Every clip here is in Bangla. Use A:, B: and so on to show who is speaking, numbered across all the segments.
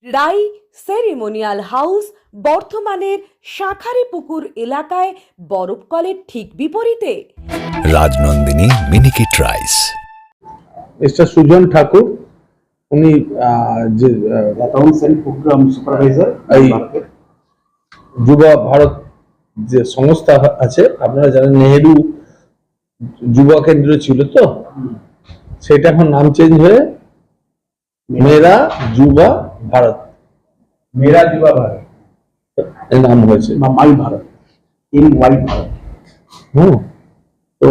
A: রাই সেরিমোনিয়াল হাউস বর্ধমানের শাঁখারীপুকুর এলাকায় বরফকলের ঠিক বিপরীতে।
B: রাজনন্দিনী মিনিকিট রাইস।
C: মিস্টার সুজন ঠাকুর, উনি যে
D: অ্যাকাউন্টস এন্ড প্রোগ্রাম সুপারভাইজার
C: এই যুব ভারত যে সংস্থা আছে, আপনারা জানেন নেহেরু যুব কেন্দ্র ছিল, তো সেটা এখন নাম চেঞ্জ হয়ে মেরা যুবা ভারত,
D: মেরা যুবা ভারত
C: এই নাম হয়েছে,
D: বা মাই ভারত, ইন ওয়াই ভারত।
C: তো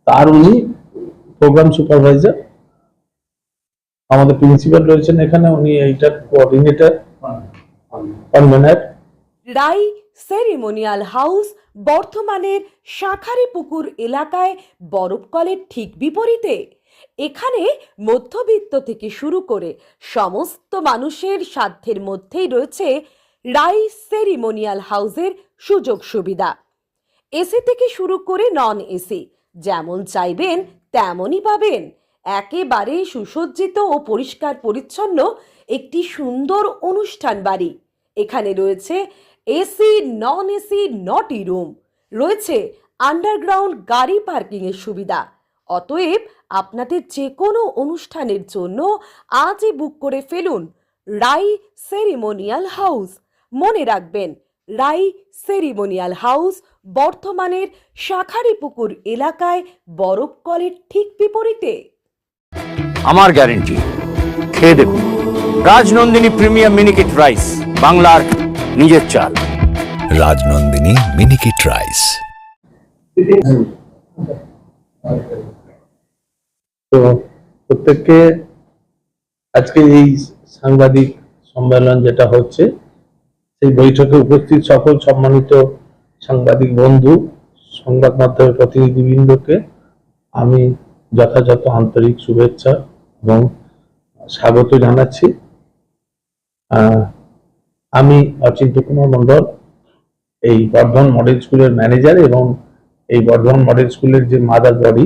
C: তার উনি প্রোগ্রাম সুপারভাইজার। আমাদের প্রিন্সিপাল রয়েছেন এখানে, উনি এইটার কোঅর্ডিনেটর, কনভেনার।
A: রাই সেরিমোনিয়াল হাউস বর্ধমানের শাঁখারীপুকুর এলাকায় বরফকলের ঠিক বিপরীতে। এখানে মধ্যবিত্ত থেকে শুরু করে সমস্ত মানুষের সাধ্যের মধ্যেই রয়েছে রাই সেরিমোনিয়াল হাউসের সুযোগ সুবিধা। এসি থেকে শুরু করে নন এসি, যেমন চাইবেন তেমনই পাবেন। একেবারে সুসজ্জিত ও পরিষ্কার পরিচ্ছন্ন একটি সুন্দর অনুষ্ঠান বাড়ি। এখানে রয়েছে এসি, নন এসি, নটি রুম, রয়েছে আন্ডারগ্রাউন্ড গাড়ি পার্কিং এর সুবিধা। অতএব আপনাদের যে কোনো অনুষ্ঠানের জন্য আজই বুক করে ফেলুন রাই সেরিমোনিয়াল হাউস। মনে রাখবেন, রাই সেরিমোনিয়াল হাউস বর্ধমানের শাঁখারীপুকুর এলাকায় বরফকলের ঠিক বিপরীতে।
E: আমার গ্যারেন্টি, খেয়ে দেখুন রাজনন্দিনী প্রিমিয়াম মিনিকিট রাইস, বাংলার নিজের চাল।
B: রাজনন্দিনী মিনিকিট রাইস।
C: তো প্রত্যেককে আজকে এই সাংবাদিক সম্মেলন যেটা হচ্ছে, সেই বৈঠকে উপস্থিত সকল সম্মানিত সাংবাদিক বন্ধু, সংবাদ মাধ্যমের প্রতিনিধিবৃন্দকে আমি যথাযথ আন্তরিক শুভেচ্ছা এবং স্বাগত জানাচ্ছি। আমি অচিন্ত কুমার মন্ডল, এই বর্ধমান মডেল স্কুলের ম্যানেজার এবং এই বর্ধমান মডেল স্কুলের যে mother body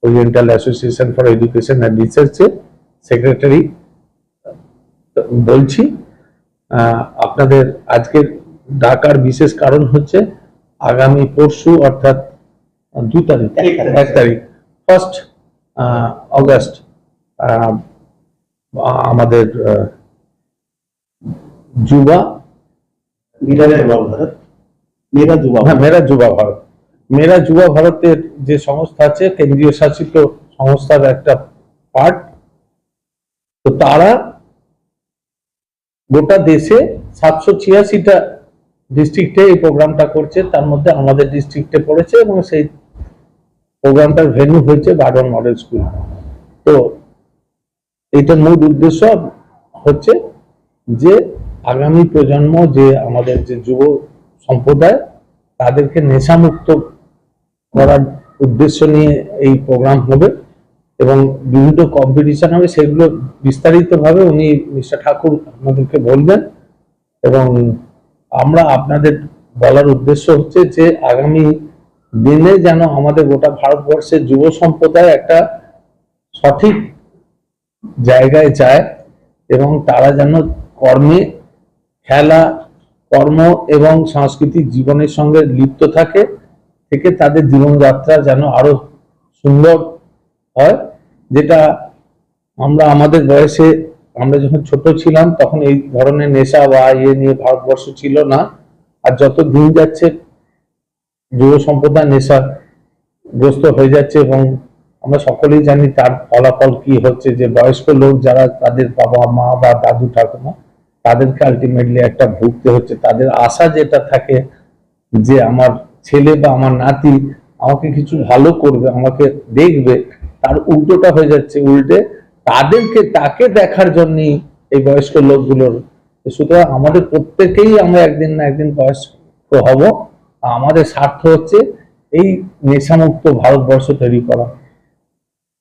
C: oriental association for education and রিসার্চের সেক্রেটারি বলছি। আপনাদের আজকের ডাকার বিশেষ কারণ হচ্ছে আগামী পরশু অর্থাৎ 1 তারিখ 1 অগস্ট আমাদের যুবা
D: ভারত, মেরা যুবা
C: মেরা যুবা ভারত, মেরা যুবা ভারতের যে সংস্থা আছে, কেন্দ্রীয় শাসিত সংস্থার একটা পার্ট। তো তারা গোটা দেশে 786টা ডিস্ট্রিক্টে এই প্রোগ্রামটা করছে, তার মধ্যে আমাদের ডিস্ট্রিক্টে পড়েছে এবং সেই প্রোগ্রামটার ভেন্যু হয়েছে বর্ধমান মডেল স্কুল। তো এইটার মূল উদ্দেশ্য হচ্ছে যে আগামী প্রজন্ম, যে আমাদের যে যুব সম্প্রদায়, তাদেরকে নেশামুক্ত করার উদ্দেশ্য নিয়ে এই প্রোগ্রাম হবে এবং বিভিন্ন কম্পিটিশন হবে। সেগুলো বিস্তারিতভাবে উনি মিস্টার ঠাকুর আমাদেরকে বলবেন এবং আমরা আপনাদের বলার উদ্দেশ্য হচ্ছে যে আগামী দিনে যেন আমাদের গোটা ভারতবর্ষের যুব সম্প্রদায় একটা সঠিক জায়গায় যায় এবং তারা যেন কর্মে, খেলা, কর্ম এবং সাংস্কৃতিক জীবনের সঙ্গে লিপ্ত থাকে, তাদের জীবনযাত্রা যেন আরো সুন্দর হয়। যেটা আমরা আমাদের বয়সে, আমরা যখন ছোট ছিলাম তখন এই ধরনের নেশা বা নিয়ে ভারতবর্ষ ছিল না। আর যত দিন যাচ্ছে যুব সম্প্রদায় নেশাগ্রস্ত হয়ে যাচ্ছে এবং আমরা সকলেই জানি তার ফলাফল কি হচ্ছে, যে বয়স্ক লোক যারা, তাদের বাবা মা বা দাদু ঠাকুমা, তাদেরকে আলটিমেটলি একটা ভুগতে হচ্ছে। তাদের আশা যেটা থাকে যে আমার ছেলে বা আমার নাতি আমাকে কিছু ভালো করবে, আমাকে দেখবে, তার উল্টোটা হয়ে যাচ্ছে। উল্টে তাকে দেখার জন্যই এই বয়স্ক লোকগুলোর। সুতরাং আমাদের প্রত্যেকেই আমরা একদিন না একদিন বয়স্ক হব। আমাদের স্বার্থ হচ্ছে এই নেশামুক্ত ভারতবর্ষ তৈরি করা।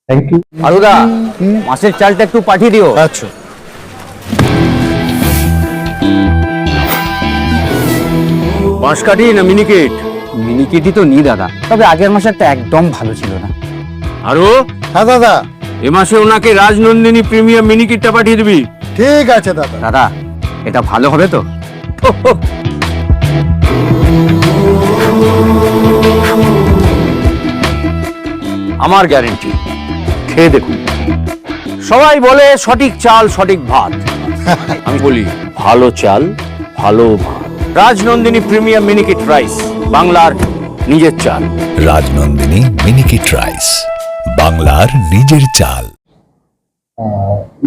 C: Thank you.
E: আলুদা, মাছের চালটা একটু পাঠিয়ে দিও।
B: আচ্ছা।
E: বাঁশকাঠি না মিনিকেট?
F: মিনিকেটই তো নি দাদা, তবে আগের মাসেরটা একদম ভালো ছিল না।
E: আরো
B: হ্যাঁ দাদা,
E: এ মাসে ওনাকে রাজনন্দিনী প্রিমিয়াম মিনিকেটটা পাঠিয়ে দিবি।
G: ঠিক আছে দাদা।
F: দাদা এটা ভালো হবে তো?
E: আমার গ্যারেন্টি, খেয়ে দেখুন। সবাই বলে সঠিক চাল সঠিক ভাত, আমি বলি ভালো চাল ভালো ভাত। রাজনন্দিনী প্রিমিয়াম মিনিকেট রাইস, বাংলার নিজের চাল।
B: রাজনন্দিনী মিনিকিট রাইস, বাংলার নিজের চাল।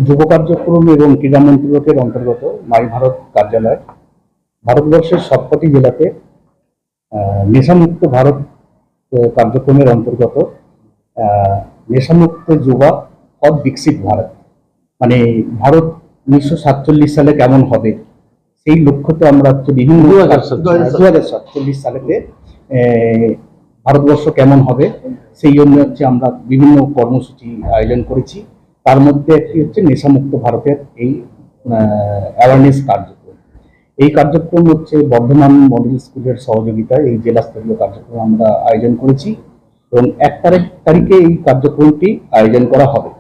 D: যুব কার্যক্রম এবং ক্রীড়া মন্ত্রকের অন্তর্গত মাই ভারত কার্যালয় ভারতবর্ষের সবকটি জেলাতে নেশামুক্ত ভারত কার্যক্রমের অন্তর্গত নেশামুক্ত যুবা পথ বিকশিত ভারত, মানে ভারত 1947 সালে কেমন হবে সেই লক্ষ্যতে আমরা হচ্ছে বিভিন্ন 2047 সালেতে ভারতবর্ষ কেমন হবে সেই জন্য হচ্ছে আমরা বিভিন্ন কর্মসূচি আয়োজন করেছি। তার মধ্যে একটি হচ্ছে নেশামুক্ত ভারতের এই অ্যাওয়ারনেস কার্যক্রম। এই কার্যক্রম হচ্ছে বর্ধমান মডেল স্কুলের সহযোগিতায় এই জেলা স্তরীয় কার্যক্রম আমরা আয়োজন করেছি এবং 1 তারিখে এই কার্যক্রমটি আয়োজন করা হবে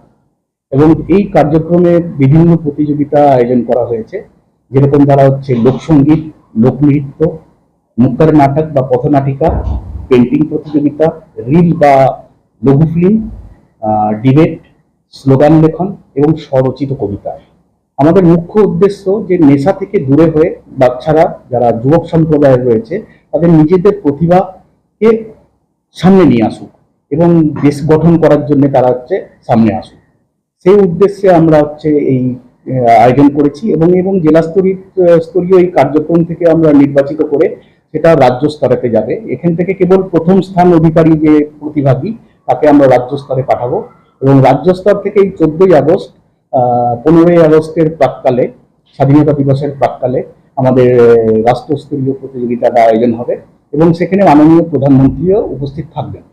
D: এবং এই কার্যক্রমে বিভিন্ন প্রতিযোগিতা আয়োজন করা হয়েছে, যেরকম দ্বারা হচ্ছে লোকসঙ্গীত, লোকনৃত্য, মুক্তার নাটক বা পথনাটিকা, পেন্টিং প্রতিযোগিতা, রিল বা লঘু ফিল্ম, ডিবেট, স্লোগান লেখন এবং স্বরচিত কবিতা। আমাদের মুখ্য উদ্দেশ্য যে নেশা থেকে দূরে হয়ে বাচ্চারা যারা যুবক সম্প্রদায়ের রয়েছে তাদের নিজেদের প্রতিভাকে সামনে নিয়ে আসুক এবং দেশ গঠন করার জন্য তারা হচ্ছে সামনে আসুক। সেই উদ্দেশ্যে আমরা হচ্ছে এই আয়োজন করেছি এবং জেলা স্তরীয় এই কার্যক্রম থেকে আমরা নির্বাচিত করে সেটা রাজ্য স্তরেতে যাবে। এখান থেকে কেবল প্রথম স্থান অধিকারী যে প্রতিভাগী তাকে আমরা রাজ্য স্তরে পাঠাবো এবং রাজ্য স্তর থেকে এই 14ই আগস্ট 15ই আগস্টের প্রাক্কালে, স্বাধীনতা দিবসের প্রাক্কালে আমাদের রাষ্ট্রস্তরীয় প্রতিযোগিতার আয়োজন হবে এবং সেখানে মাননীয় প্রধানমন্ত্রীও উপস্থিত থাকবেন।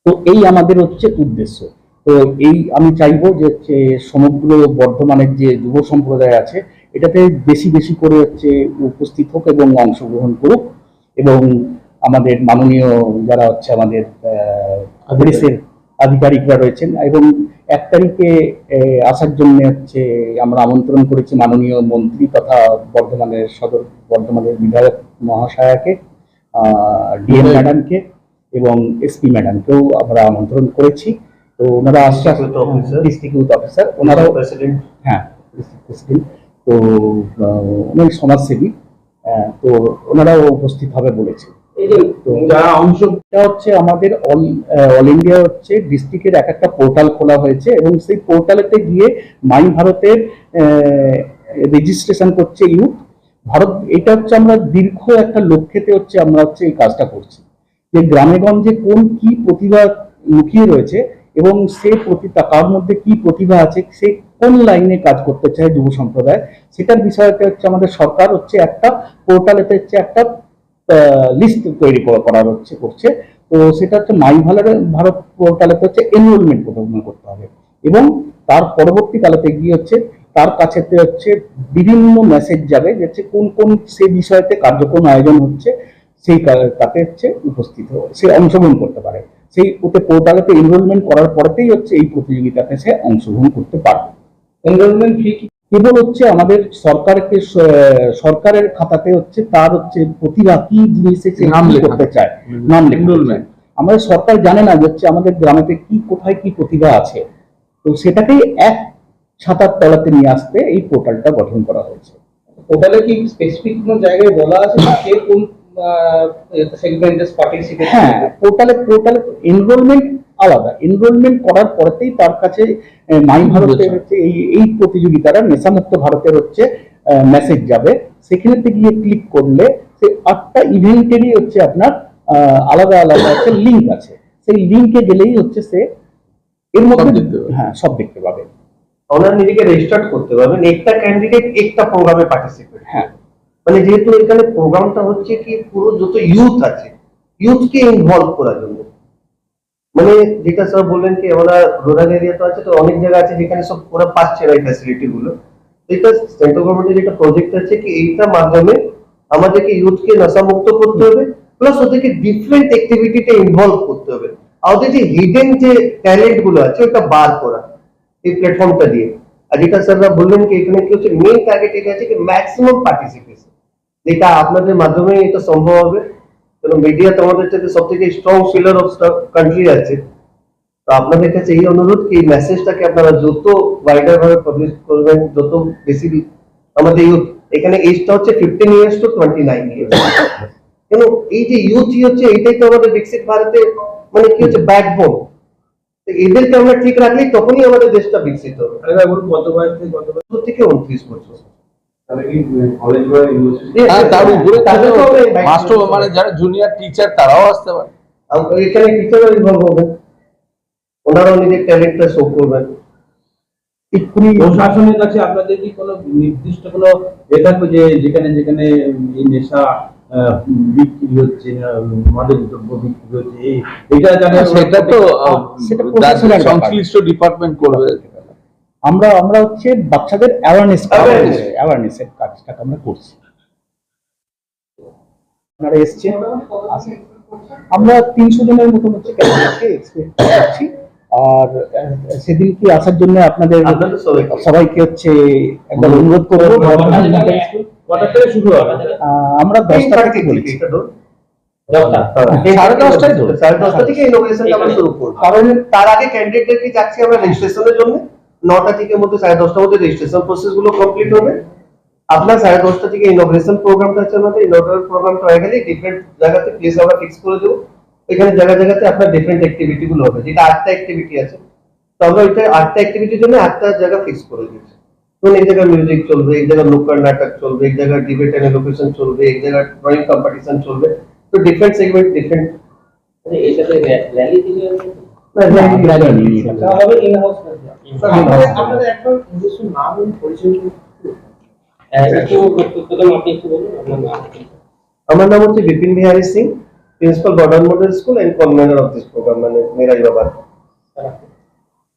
D: তো এই আমাদের হচ্ছে উদ্দেশ্য। তো এই আমি চাইবো যে হচ্ছে সমগ্র বর্ধমানের যে যুব সম্প্রদায় আছে এটাতে বেশি বেশি করে হচ্ছে উপস্থিত হোক এবং অংশগ্রহণ করুক এবং আমাদের মাননীয় যারা হচ্ছে আমাদের পুলিশের আধিকারিকরা রয়েছেন এবং 1 তারিখে আসার জন্য হচ্ছে আমরা আমন্ত্রণ করেছি মাননীয় মন্ত্রী তথা বর্ধমানের বিধায়ক মহাশয়াকে, ডিএম ম্যাডামকে এবং এসপি ম্যাডামকেও আমরা আমন্ত্রণ করেছি। তো ওনারা আসছে, ডিস্ট্রিক্ট ইউথ অফিসার, ওনারাও প্রেসিডেন্ট, হ্যাঁ ডিস্ট্রিক্ট প্রেসিডেন্ট, তো ওনার সমাজসেবী, তো ওনারাও উপস্থিত হবে বলেছে। যারা অংশটা হচ্ছে আমাদের অল ইন্ডিয়া হচ্ছে ডিস্ট্রিক্টের একটা পোর্টাল খোলা হয়েছে এবং সেই পোর্টালেতে গিয়ে মাই ভারতের রেজিস্ট্রেশন করছে ইউথ ভারত। এটা হচ্ছে আমরা দীর্ঘ একটা লক্ষ্যেতে হচ্ছে আমরা হচ্ছে এই কাজটা করছি যে গ্রামে গঞ্জে কোন কি প্রতিভা লুকিয়ে রয়েছে এবং সে কার মধ্যে কি প্রতিভা আছে, সে কোন লাইনে কাজ করতে চায় যুব সম্প্রদায়, সেটার বিষয়তে হচ্ছে আমাদের সরকার হচ্ছে একটা পোর্টালেতে হচ্ছে একটা লিস্ট তৈরি করার হচ্ছে করছে। তো সেটা হচ্ছে মাই ভারত পোর্টালেতে হচ্ছে এনরোলমেন্ট প্রথমে করতে হবে এবং তার পরবর্তীকালেতে গিয়ে হচ্ছে তার কাছে হচ্ছে বিভিন্ন মেসেজ যাবে যে হচ্ছে কোন কোন সেই বিষয়তে কার্যক্রম আয়োজন হচ্ছে, সেই তাতে হচ্ছে উপস্থিত সে অংশগ্রহণ করতে পারে। সেই পোর্টালেতে এনরোলমেন্ট করার পরেতেই হচ্ছে এই প্রতিযোগিতাতে সে অংশগ্রহণ করতে পারবে। এনরোলমেন্ট ফি কেবল হচ্ছে আমাদের সরকারের খাতাতে হচ্ছে তার হচ্ছে প্রতিভা কি জিনিসে সে নাম করতে চায়, নাম এনরোলমেন্ট। আমাদের সরকার জানে না যে হচ্ছে আমাদের গ্রামেতে কি কোথায় কি প্রতিভা আছে, তো সেটাকেই এক ছাতার তলাতে নিয়ে আসতে এই পোর্টালটা গঠন করা হয়েছে।
C: পোর্টালে কি স্পেসিফিক কোনো জায়গায় বলা আছে কে কোন সেগমেন্টে পার্টিসিপেট?
D: হ্যাঁ, পোর্টালে এনরোলমেন্ট আলাদা, এনরোলমেন্ট করার পরেতেই তার কাছে মাই ভারতের হচ্ছে এই প্রতিযোগিতাটা নেশামুক্ত ভারতের হচ্ছে মেসেজ যাবে। সেখানে গিয়ে ক্লিক করলে সে 8টা ইভেন্টেরই হচ্ছে আপনার আলাদা আলাদা হচ্ছে লিঙ্ক আছে, সেই লিঙ্কে গেলেই হচ্ছে সে এর মধ্যে হ্যাঁ সব দেখতে পাবে।
H: ওনারা নিজেকে রেজিস্টার করতে পারবেন, একটা ক্যান্ডিডেট একটা প্রোগ্রামে পার্টিসিপেট।
D: হ্যাঁ,
H: মানে যেহেতু এখানে প্রোগ্রামটা হচ্ছে কি পুরো যত ইউথ আছে ইউথকে ইনভলভ করার জন্য, মানে যেটা স্যার বললেন কি আমরা রুরাল এরিয়া তো আছে, তো অনেক জায়গা আছে যেখানে সব ওরা পাচ্ছে না এই ফ্যাসিলিটি গুলো। এটা সেন্ট্রাল গভর্নমেন্টের যেটা প্রজেক্ট আছে কি এইটার মাধ্যমে আমাদেরকে ইউথকে নেশামুক্ত করতে হবে, প্লাস ওদেরকে ডিফারেন্ট অ্যাক্টিভিটিতে ইনভলভ করতে হবে। আর ওদের যে হিডেন যে ট্যালেন্ট গুলো আছে ওটা বার করা এই প্ল্যাটফর্মটা দিয়ে। আর যেটা স্যাররা বললেন কি এখানে কি হচ্ছে মেইন টার্গেট এটা আছে কি ম্যাক্সিমাম পার্টিসিপেশন, যেটা আপনাদের মাধ্যমে এটা সম্ভব হবে। কারণ মিডিয়া তো আমাদের কাছে সব থেকে স্ট্রং পিলার অফ কান্ট্রি আছে। তো আপনাদের কাছে এই অনুরোধ কি এই মেসেজটাকে আপনারা যত ওয়াইডার ভাবে পাবলিশ করবেন, যত বেশি আমাদের ইউথ, এখানে এজটা হচ্ছে 15 ইয়ার্স টু 29 ইয়ার্স। কেন এই যে ইউথই হচ্ছে এটাই তো আমাদের বিকশিত ভারতে মানে কি হচ্ছে ব্যাকবোন। এদেরকে আমরা ঠিক রাখলেই তখনই আমাদের দেশটা বিকশিত হবে।
G: কত বয়স থেকে কত বয়স
H: 20 থেকে 29 বছর।
G: তাহলে কি কলেজ বা ইউনিভার্সিটি?
C: তার উপরে
H: তাদের তো হবে
C: মাস্টার মানে যারা জুনিয়র টিচার তারাও আসতে পারে।
H: এখানে টিচারও ইনভলভ হবে, ওনারাও নিজের ট্যালেন্টটা শো করবেন।
D: এক্ষুনি
G: প্রশাসনের কাছে আপনাদের কি কোনো নির্দিষ্ট কোনো থাকবে যে যেখানে যেখানে এই নেশা বিক্রি হচ্ছে, মাদক দ্রব্য বিক্রি হচ্ছে, এটা জানা
C: সেটা তো
D: সেটা প্রশাসনের ব্যাপার।
C: সংশ্লিষ্ট ডিপার্টমেন্ট করবে।
D: আমরা হচ্ছে বাচ্চাদের অ্যাওয়ারনেসের কাজটা আমরা করছি। আপনারা এসছেন, আমরা 300 জনের মতন হচ্ছে ক্যান্ডিডেটকে এক্সপেক্ট করছি। আর সেদিন কি আসার জন্য আপনাদের
H: আপনাদের
D: সবাইকে হচ্ছে একবার অনুরোধ করবো।
G: কটা থেকে শুরু হবে?
D: আমরা 10টা থেকে বলেছি।
H: এটা ধরুন
D: 10:30টায় ধরুন।
H: 10:30 থেকে ইনোগ্রেশনটা আমরা শুরু করব। কারণ তার আগে ক্যান্ডিডেটদেরকে যাচ্ছি আমরা রেজিস্ট্রেশনের জন্য। 9টা থেকে মধ্যে 10:30টার মধ্যে রেজিস্ট্রেশন প্রসেস গুলো কমপ্লিট হবে। আপনার 10:30টা থেকে ইনোগ্রেশন প্রোগ্রামটা আছে আমাদের। ইনোগ্রেশন প্রোগ্রামটা হয়ে গেলে ডিফারেন্ট জায়গাতে প্লেস আমরা ফিক্স করে দেবো। এখানে জায়গাতে আপনার ডিফারেন্ট অ্যাক্টিভিটি গুলো হবে, যেটা 8টা অ্যাক্টিভিটি আছে। তো আমরা ওইটা 8টা অ্যাক্টিভিটির জন্য 8টা জায়গা ফিক্স করে দিচ্ছি। তো এই জায়গায় মিউজিক চলবে, এই জায়গায় লোকাল নাটক চলবে, এই জায়গায় ডিবেট এন্ড এলোকেশন চলবে, এই জায়গায় ড্রয়িং কম্পিটিশন চলবে। তো ডিফারেন্ট সেগমেন্ট ডিফারেন্ট
G: এটাতে র্যালি দিলে আপনাদের একটা নিজস্ব নাম এবং পরিচয় একটু বলুন আপনার নাম।
H: আমার নাম হচ্ছে Bipin Bihari Singh, principal modern model school and convenor of this programme, মানে মেরা বাবা।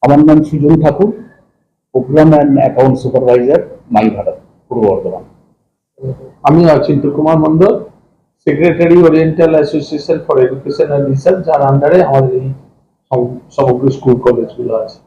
D: আমার নাম Sujan Thakur, programme and account supervisor, my Bharat, Purba Bardhaman.
C: আমি Achinta Kumar Mandal, secretary oriental association for education and research, যার আন্ডারে আমাদের এই সমগ্র স্কুল কলেজগুলো আছে।